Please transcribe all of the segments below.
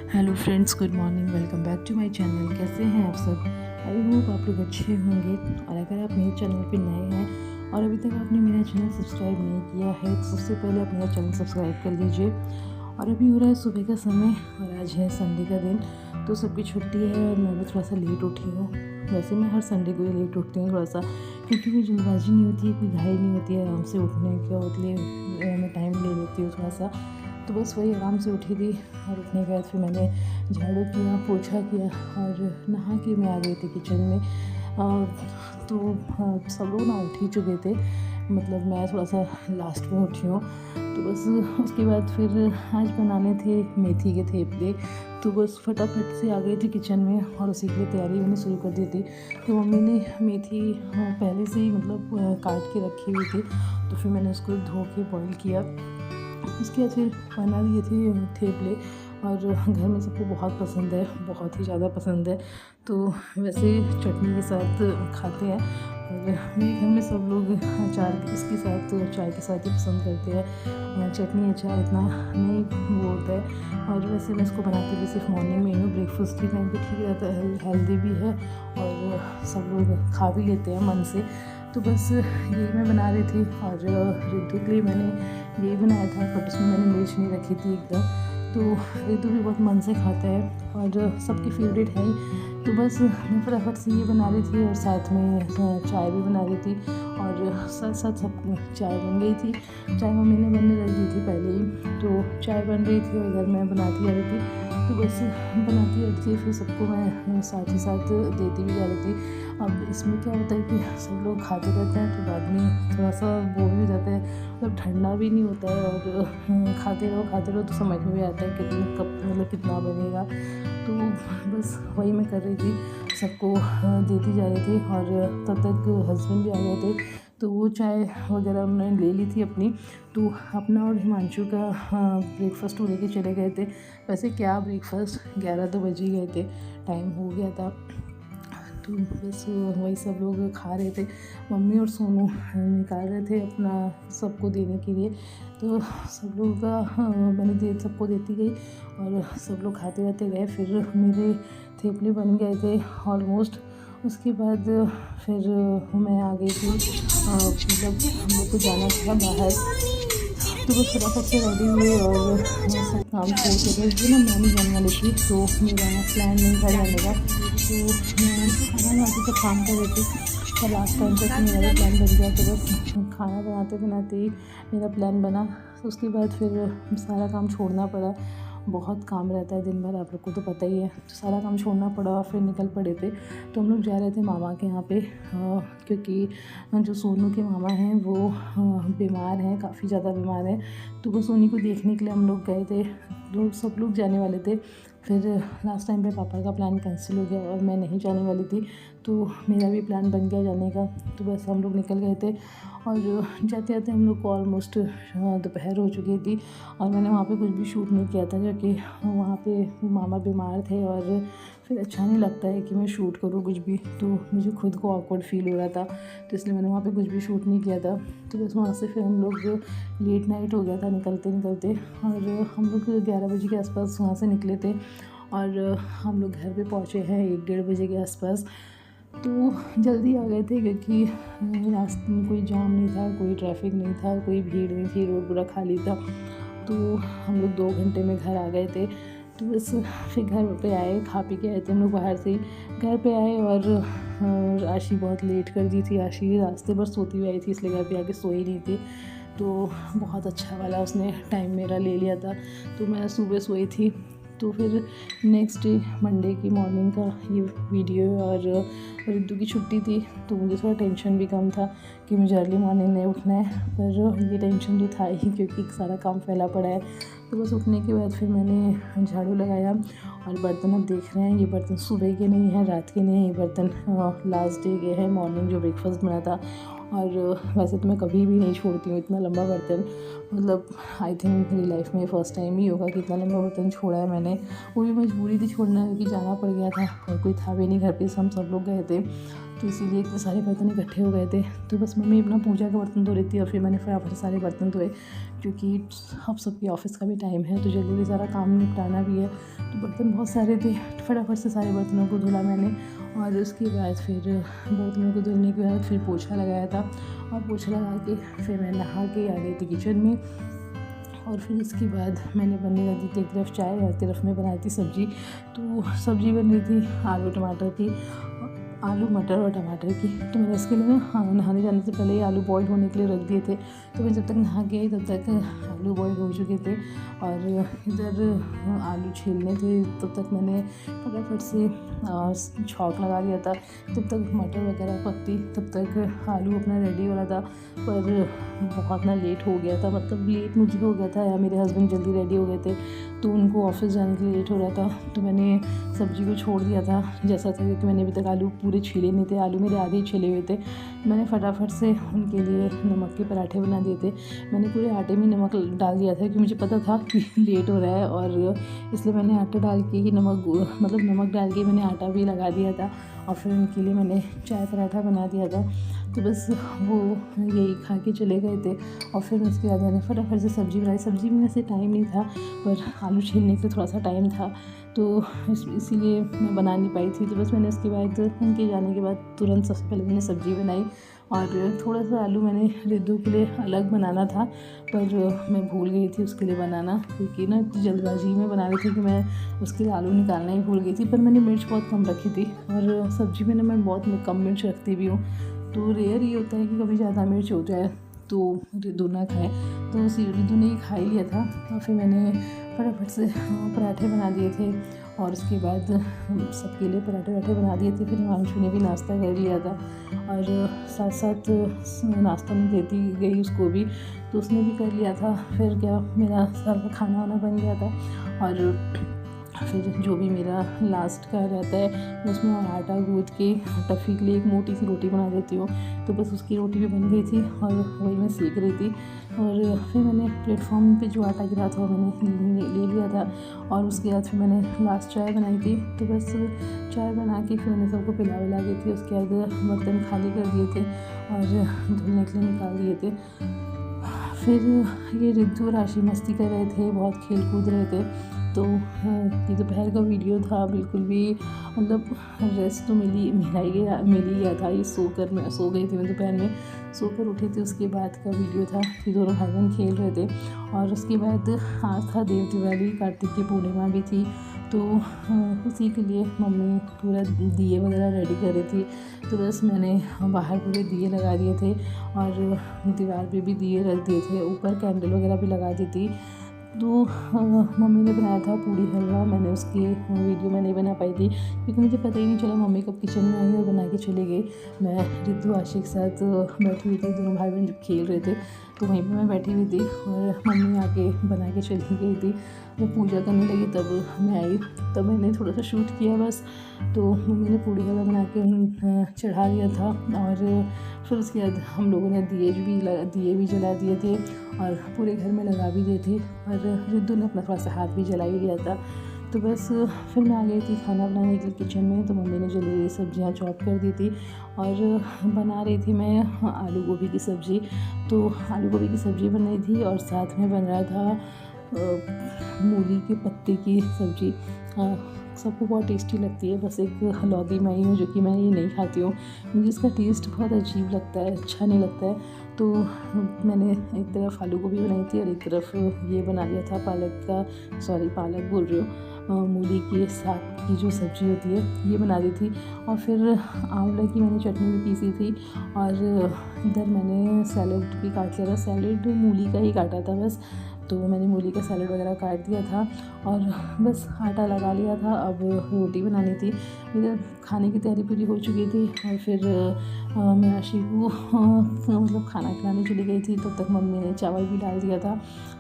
Hello friends, good morning, welcome back to my channel. कैसे हैं आप सब? आई होप आप लोग अच्छे होंगे। और अगर आप मेरे चैनल पे नए हैं और अभी तक आपने मेरा चैनल सब्सक्राइब नहीं किया है तो सबसे पहले आप मेरा चैनल सब्सक्राइब कर लीजिए। और अभी हो रहा है सुबह का समय और आज है संडे का दिन, तो सबकी छुट्टी है और मैं भी थोड़ा सा लेट उठी हूँ। वैसे मैं हर संडे को ही लेट उठती हूँ थोड़ा सा, क्योंकि कोई जल्दबाजी नहीं होती है, कोई घाई नहीं होती है, आराम से उठने के लिए मैं टाइम ले लेती हूँ थोड़ा सा। तो बस वही आराम से उठी थी और उठने के बाद फिर मैंने झाड़ू किया, पोछा किया और नहा के मैं आ गई थी किचन में। तो सब लोग ना उठ ही चुके थे, मतलब मैं थोड़ा सा लास्ट में उठी हूँ। तो बस उसके बाद फिर आज बनाने थे मेथी के थेपले, तो बस फटाफट से आ गई थी किचन में और उसी के लिए तैयारी मैंने शुरू कर दी थी। तो मम्मी ने मेथी पहले से ही मतलब काट के रखी हुई थी, तो फिर मैंने उसको धो के बॉईल किया। उसके बाद फिर बना दिए थे थेपले और घर में सबको बहुत पसंद है, बहुत ही ज़्यादा पसंद है। तो वैसे चटनी के साथ खाते हैं और मेरे घर में सब लोग अचार इसके साथ चाय के साथ ही पसंद करते हैं। चटनी अचार इतना नहीं वो होता है। और वैसे मैं इसको बनाती भी सिर्फ मॉर्निंग में ही हूँ, ब्रेकफास्ट के टाइम पे ठीक रहता है, हेल्दी भी है और सब लोग खा भी लेते हैं मन से। तो बस यही मैं बना रही थी और रिद्धू के लिए मैंने यही बनाया था, बट उसमें मैंने मिर्च नहीं रखी थी एकदम। तो रिद्धू भी बहुत मन से खाता है और सबकी फेवरेट है ही। तो बस मैं फटाफट से ये बना रही थी और साथ में चाय भी बना रही थी और साथ साथ सब चाय बन गई थी। चाय मम्मी ने बनने रख दी थी पहले ही, तो चाय बन रही थी और इधर मैं बनाती जा रही थी। तो बस बनाती रहती है, फिर सबको मैं साथ ही साथ देती भी जा रही थी। अब इसमें क्या होता है कि सब लोग खाते रहते हैं तो बाद में थोड़ा सा वो भी हो जाता है, मतलब ठंडा भी नहीं होता है और खाते रहो तो समझ में भी आता है कितने कप मतलब कितना बनेगा। तो बस वही मैं कर रही थी, सबको देती जा रही थी और तब तक हस्बैंड भी आ गए थे, तो वो चाय वगैरह उन्होंने ले ली थी अपनी। तो अपना और हिमांशु का ब्रेकफास्ट वो लेके चले गए थे। वैसे क्या ब्रेकफास्ट, 11 तो बज ही गए थे, टाइम हो गया था। तो बस वही सब लोग खा रहे थे, मम्मी और सोनू निकाल रहे थे अपना सबको देने के लिए। तो सब लोगों का मैंने सबको देती गई और सब लोग खाते रहते गए। फिर मेरे थेपले बन गए थे ऑलमोस्ट। उसके बाद फिर मैं आ गई थी, मतलब हम लोग को जाना था बाहर, तो बस फटाफट से रेडी हुए और सब काम छोड़ के गए ना, मैं नहीं जाने वाली थी, तो मेरा प्लान नहीं था जाने का। तो मैं खाना बनाते सब काम कर रही थी और लास्ट टाइम तक मेरा भी प्लान बन गया। तो बस खाना बनाते बनाते ही मेरा प्लान बना। तो उसके बाद फिर सारा काम छोड़ना पड़ा, बहुत काम रहता है दिन भर, आप लोग को तो पता ही है। तो सारा काम छोड़ना पड़ा और फिर निकल पड़े थे। तो हम लोग जा रहे थे मामा के यहाँ पे, क्योंकि जो सोनू के मामा हैं वो बीमार हैं, काफ़ी ज़्यादा बीमार हैं। तो बस उन्हीं को देखने के लिए हम लोग गए थे। सब लोग जाने वाले थे, फिर लास्ट टाइम पे पापा का प्लान कैंसिल हो गया और मैं नहीं जाने वाली थी, तो मेरा भी प्लान बन गया जाने का। तो बस हम लोग निकल गए थे और जाते जाते हम लोग को ऑलमोस्ट दोपहर हो चुकी थी और मैंने वहाँ पे कुछ भी शूट नहीं किया था, क्योंकि वहाँ पे मामा बीमार थे और फिर अच्छा नहीं लगता है कि मैं शूट करूँ कुछ भी, तो मुझे खुद को ऑकवर्ड फील हो रहा था, तो इसलिए मैंने वहाँ पे कुछ भी शूट नहीं किया था। तो बस वहाँ से फिर हम लोग लेट नाइट हो गया था निकलते निकलते, और हम लोग 11 बजे के आसपास वहाँ से निकले थे और हम लोग घर पे पहुँचे हैं 1-1:30 बजे के आसपास। तो जल्दी आ गए थे क्योंकि रास्ते में कोई जाम नहीं था, कोई ट्रैफिक नहीं था, कोई भीड़ नहीं थी, रोड पूरा खाली था। तो हम लोग 2 घंटे में घर आ गए थे। तो बस फिर घर पे आए, खा पी के आए थे हम लोग बाहर से ही, घर पे आए और आशी बहुत लेट कर दी थी। आशी रास्ते पर सोती हुई आई थी, इसलिए घर पे आके सोई नहीं थी, तो बहुत अच्छा वाला उसने टाइम मेरा ले लिया था। तो मैं सुबह सोई थी। तो फिर नेक्स्ट डे मंडे की मॉर्निंग का ये वीडियो, और रिद्धू की छुट्टी थी तो मुझे थोड़ा टेंशन भी कम था कि मुझे अर्ली मॉर्निंग नहीं उठना है, पर ये टेंशन तो था ही क्योंकि सारा काम फैला पड़ा है। तो बस उठने के बाद फिर मैंने झाड़ू लगाया और बर्तन अब देख रहे हैं, ये बर्तन सुबह के नहीं हैं, रात के नहीं हैं, ये बर्तन लास्ट डे के हैं, मॉर्निंग जो ब्रेकफास्ट बना था। और वैसे तो मैं कभी भी नहीं छोड़ती हूँ इतना लंबा बर्तन, मतलब आई थिंक मेरी लाइफ में फ़र्स्ट टाइम ही होगा कि इतना लंबा बर्तन छोड़ा है मैंने। वो भी मजबूरी थी छोड़ना, क्योंकि जाना पड़ गया था और कोई था भी नहीं घर पे, हम सब लोग गए थे, तो इसीलिए इतने सारे बर्तन इकट्ठे हो गए थे। तो बस मम्मी अपना पूजा का बर्तन धो रही थी और फिर मैंने फटाफट सारे बर्तन धोए, क्योंकि अब सबकी ऑफिस का भी टाइम है तो जल्दी सारा काम निपटाना भी है। तो बर्तन बहुत सारे थे, फटाफट से सारे बर्तनों को धुला मैंने। और उसके बाद फिर बर्तनों को धुलने के बाद फिर पोछा लगाया था, और पोछा लगा के फिर मैं नहा के आ गई थी किचन में। और फिर इसके बाद मैंने बनने लगी थी एक तरफ चाय और एक तरफ में बनाई थी सब्ज़ी। तो सब्ज़ी बन रही थी आलू टमाटर की, आलू मटर और टमाटर की। तो मैंने इसके लिए नहाने जाने से पहले ही आलू बॉईल होने के लिए रख दिए थे। तो मैं जब तक नहा के आई तब तक आलू बॉईल हो चुके थे, और इधर आलू छीलने थे तब तक मैंने फटाफट से छौंक लगा दिया था। जब तक मटर वगैरह पकती तब तक आलू अपना रेडी हो रहा था, पर बहुत ना लेट हो गया था, मतलब लेट मुझे हो गया था या मेरे हस्बैंड जल्दी रेडी हो गए थे तो उनको ऑफिस जाने के लिए लेट हो रहा था। तो मैंने सब्ज़ी को छोड़ दिया था जैसा था, क्योंकि मैंने अभी तक आलू पूरे छीले नहीं थे, आलू मेरे आधे ही छिले हुए थे। मैंने फटाफट से उनके लिए नमक के पराठे बना दिए थे। मैंने पूरे आटे में नमक डाल दिया था, क्योंकि मुझे पता था कि लेट हो रहा है, और इसलिए मैंने आटा डाल के ही नमक डाल के मैंने आटा भी लगा दिया था। और फिर उनके लिए मैंने चाय पराठा बना दिया था। तो बस वो यही खा के चले गए थे। और फिर उसके बाद मैंने फटाफट से सब्ज़ी बनाई। सब्ज़ी में वैसे टाइम नहीं था, पर आलू छीलने के लिए थोड़ा सा टाइम था, तो इसीलिए मैं बना नहीं पाई थी। तो बस मैंने उसके बाद उनके जाने के बाद तुरंत सबसे पहले मैंने सब्ज़ी बनाई, और थोड़ा सा आलू मैंने रिद्धू के लिए अलग बनाना था, पर मैं भूल गई थी उसके लिए बनाना, क्योंकि ना जल्दबाजी में बना रही थी कि मैं उसके लिए आलू निकालना ही भूल गई थी। पर मैंने मिर्च बहुत कम रखी थी, और सब्ज़ी में ना मैं बहुत कम मिर्च रखती भी हूँ, तो रेयर ये होता है कि कभी ज़्यादा मिर्च हो जाए तो रिद्धू ना खाए। तो उसी रिद्धू ने ही खा ही लिया था। और फिर मैंने फटाफट से पराठे बना दिए थे, और उसके बाद सबके लिए पराठे बना दिए थे। फिर हिमांशु ने भी नाश्ता कर लिया था, और साथ साथ नाश्ता में देती गई उसको भी, तो उसने भी कर लिया था। फिर क्या, मेरा सारा खाना वाना बन गया था। और फिर जो भी मेरा लास्ट का रहता है, मैं उसमें आटा गूँथ के टफ़ी के लिए एक मोटी सी रोटी बना देती हूँ। तो बस उसकी रोटी भी बन गई थी, और वही मैं सेक रही थी। और फिर मैंने प्लेटफॉर्म पे जो आटा गिरा था वो मैंने ले लिया था, और उसके बाद फिर मैंने लास्ट चाय बनाई थी। तो बस चाय बना के फिर मैंने सबको पिला विला दी थी। उसके बाद बर्तन खाली कर दिए थे और धुलने के लिए निकाल दिए थे। फिर ये रिद्धू राशि मस्ती कर रहे थे, बहुत खेल कूद रहे थे। तो ये दोपहर का वीडियो था, बिल्कुल भी मतलब रेस्ट तो मिल ही गया था। ये मैं सो गई थी, मैं दोपहर में सोकर उठी थी, उसके बाद का वीडियो था कि दोनों भाई बहन खेल रहे थे। और उसके बाद आज था देव दिवाली, कार्तिक की पूर्णिमा भी थी, तो उसी के लिए मम्मी पूरा दिए वगैरह रेडी कर रही थी। तो बस मैंने बाहर पूरे दिए लगा दिए थे, और दीवार पे भी दिए रख दिए थे, ऊपर कैंडल वगैरह भी लगा दी थी। तो मम्मी ने बनाया था पूड़ी हलवा, मैंने उसकी वीडियो मैं नहीं बना पाई थी, क्योंकि मुझे पता ही नहीं चला मम्मी कब किचन में आई और बना के चले गई। मैं रिद्धू आशिक के साथ बैठी हुई थी, दोनों भाई बहन जब खेल रहे थे तो वहीं पे मैं बैठी हुई थी, और मम्मी आके बना के चली गई थी। जब पूजा करने लगी तब मैं आई, तब मैंने थोड़ा सा शूट किया बस। तो मम्मी ने पूड़ी हलवा बना के चढ़ा दिया था, और फिर उसके बाद हम लोगों ने दिए भी जला दिए थे, और पूरे घर में लगा भी दिए थे, और रिद्धू ने अपना थोड़ा सा हाथ भी जला ही लिया था। तो बस फिर मैं आ गई थी खाना बनाने के लिए किचन में। तो मम्मी ने जल्दी सब्जियां चॉप कर दी थी, और बना रही थी मैं आलू गोभी की सब्ज़ी। तो आलू गोभी की सब्ज़ी बन रही थी, और साथ में बन रहा था मूली के पत्ते की सब्ज़ी। सबको बहुत टेस्टी लगती है, बस एक हलौदी मैं ही हूँ जो कि मैं ये नहीं खाती हूँ, मुझे इसका टेस्ट बहुत अजीब लगता है, अच्छा नहीं लगता है। तो मैंने एक तरफ आलू गोभी बनाई थी और एक तरफ ये बना लिया था पालक बोल रही हूँ, मूली के साग की जो सब्ज़ी होती है ये बना दी थी। और फिर आंवले की मैंने चटनी भी पीसी थी, और इधर मैंने सैलेड भी काट लिया था। सैलेड मूली का ही काटा था बस, तो मैंने मूली का सैलेड वगैरह काट दिया था, और बस आटा लगा लिया था। अब रोटी बनानी थी, इधर खाने की तैयारी पूरी हो चुकी थी और फिर मैं आशी को मतलब खाना खिलाने चली गई थी। तब तक मम्मी ने चावल भी डाल दिया था।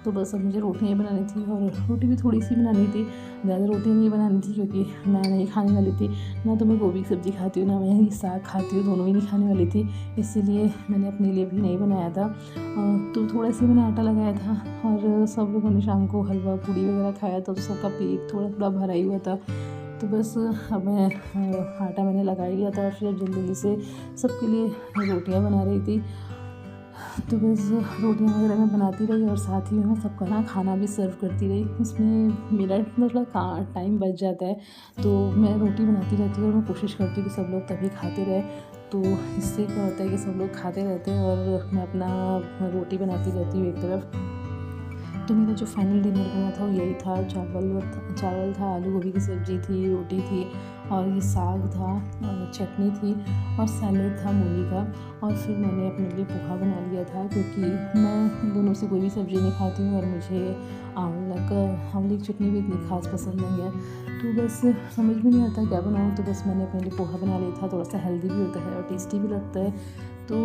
तो बस अब मुझे रोटियाँ बनानी थी और रोटी भी थोड़ी सी बनानी थी, ज़्यादा रोटियाँ नहीं बनानी थी क्योंकि मैं नहीं खाने वाली थी। ना तो मैं गोभी की सब्ज़ी खाती हूँ, ना मैं ही साग खाती हूँ, दोनों ही नहीं खाने वाली थी। इसीलिए मैंने अपने लिए भी नहीं बनाया था। तो थोड़ा सा मैंने आटा लगाया था और सब लोगों ने शाम को हलवा पूड़ी वगैरह खाया था, तो सबका पेट थोड़ा थोड़ा भरा ही हुआ था। तो बस अब मैं आटा मैंने लगा ही लिया था और फिर अब जल्दी से सबके लिए रोटियां बना रही थी। तो बस रोटियां वगैरह मैं बनाती रही और साथ ही में मैं सबका ना खाना भी सर्व करती रही। इसमें मेरा मतलब टाइम बच जाता है, तो मैं रोटी बनाती रहती हूँ और मैं कोशिश करती हूँ कि सब लोग तभी खाते रहे। तो इससे क्या होता है कि सब लोग खाते रहते हैं और मैं अपना रोटी बनाती रहती हूँ एक तरफ। तो मेरा जो फाइनल डिनर बना था वो यही था, चावल था, आलू गोभी की सब्ज़ी थी, रोटी थी और ये साग था, चटनी थी और सैलेड था मूली का। और फिर मैंने अपने लिए पोहा बना लिया था क्योंकि मैं इन दोनों से कोई भी सब्ज़ी नहीं खाती हूँ और मुझे आंवले की चटनी भी इतनी खास पसंद नहीं है। तो बस समझ में नहीं आता क्या बनाऊँ, तो बस मैंने अपने लिए पोहा बना लिया था। थोड़ा सा हेल्दी भी होता है और टेस्टी भी लगता है। तो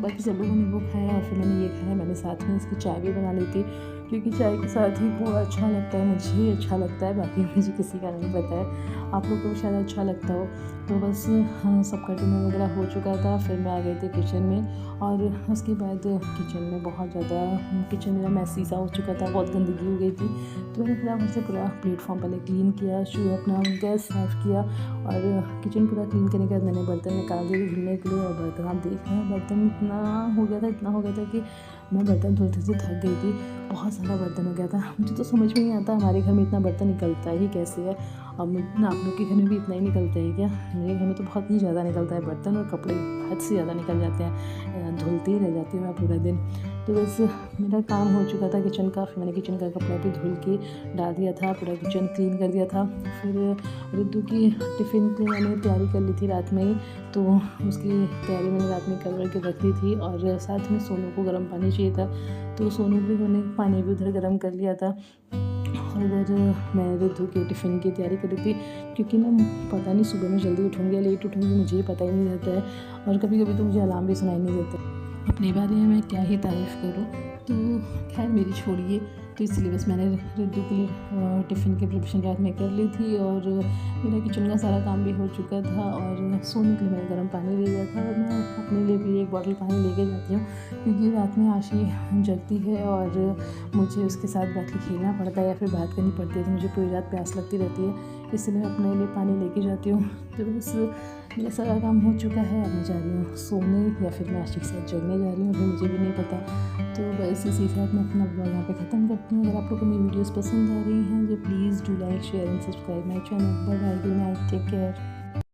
बाकी सब लोगों ने वो खाया और फिर मैंने ये खाया। मैंने साथ में इसकी चाय भी बना ली थी क्योंकि चाय के साथ ही पोहा अच्छा लगता है, मुझे अच्छा लगता है, बाकी मुझे किसी का नहीं पता है, आप लोग को भी शायद अच्छा लगता हो। तो बस सबका डिनर वगैरह हो चुका था। फिर मैं आ गई थी किचन में और उसके बाद किचन में बहुत ज़्यादा किचन मेरा मैसी सा हो चुका था, बहुत गंदगी हो गई थी। तो मैंने फटाफट से पूरा प्लेटफॉर्म पहले क्लीन किया, अपना गैस साफ़ किया और किचन पूरा क्लीन करने के बाद मैंने बर्तन निकाल दिए धुलने के लिए। और बर्तन आप देख रहे हैं, बर्तन इतना हो गया था कि मैं बर्तन धुलते से थक गई थी। बहुत सारा बर्तन हो गया था। मुझे तो समझ में नहीं आता हमारे घर में इतना बर्तन निकलता ही कैसे है। अब ना आप लोग के घर में भी इतना ही निकलता है क्या? मेरे घर में तो बहुत ही ज़्यादा निकलता है बर्तन, और कपड़े हद से ज़्यादा निकल जाते हैं, धुलते ही रह जाती हूँ मैं पूरा दिन। तो बस मेरा काम हो चुका था किचन का। फिर मैंने किचन का कपड़ा भी धुल के डाल दिया था, पूरा किचन क्लीन कर दिया था। फिर रिद्धू की टिफ़िन की मैंने तैयारी कर ली थी रात में ही, तो उसकी तैयारी मैंने रात में कर के रख दी थी। और साथ में सोनू को गर्म पानी चाहिए था, तो सोनू भी मैंने पानी भी उधर गर्म कर लिया था। और इधर मैं रिद्धू के टिफ़िन की तैयारी कर रही थी क्योंकि ना पता नहीं सुबह में जल्दी उठूँगी या लेट उठूँगी, मुझे ही पता ही नहीं रहता है। और कभी कभी तो मुझे अलार्म भी सुनाई नहीं देता। अपने बारे में मैं क्या ही तारीफ़ करूँ, तो खैर मेरी छोड़िए। तो इसलिए बस मैंने रिद्धू के लिए टिफ़िन की प्रिपरेशन रात में कर ली थी और मेरा किचन का सारा काम भी हो चुका था। और सोने के लिए मैंने गर्म पानी ले लिया था और मैं अपने लिए भी एक बॉटल पानी लेके जाती हूँ क्योंकि रात में आशी जगती है और मुझे उसके साथ बैठ के खेलना पड़ता है या फिर बात करनी पड़ती है, तो मुझे पूरी रात प्यास लगती रहती है, इसलिए मैं अपने लिए पानी लेके जाती हूँ। तो बस मेरा सारा काम हो चुका है। अब मैं जा रही हूँ सोने या फिर मैं आशी के साथ जगने जा रही हूँ, अभी मुझे भी नहीं पता। तो बस इसी के साथ मैं अपना ब्लॉग यहाँ पे ख़त्म करती हूँ। अगर आप लोगों को मेरी वीडियोस पसंद आ रही हैं तो please do like share and subscribe my channel. Bye bye, good night, take care.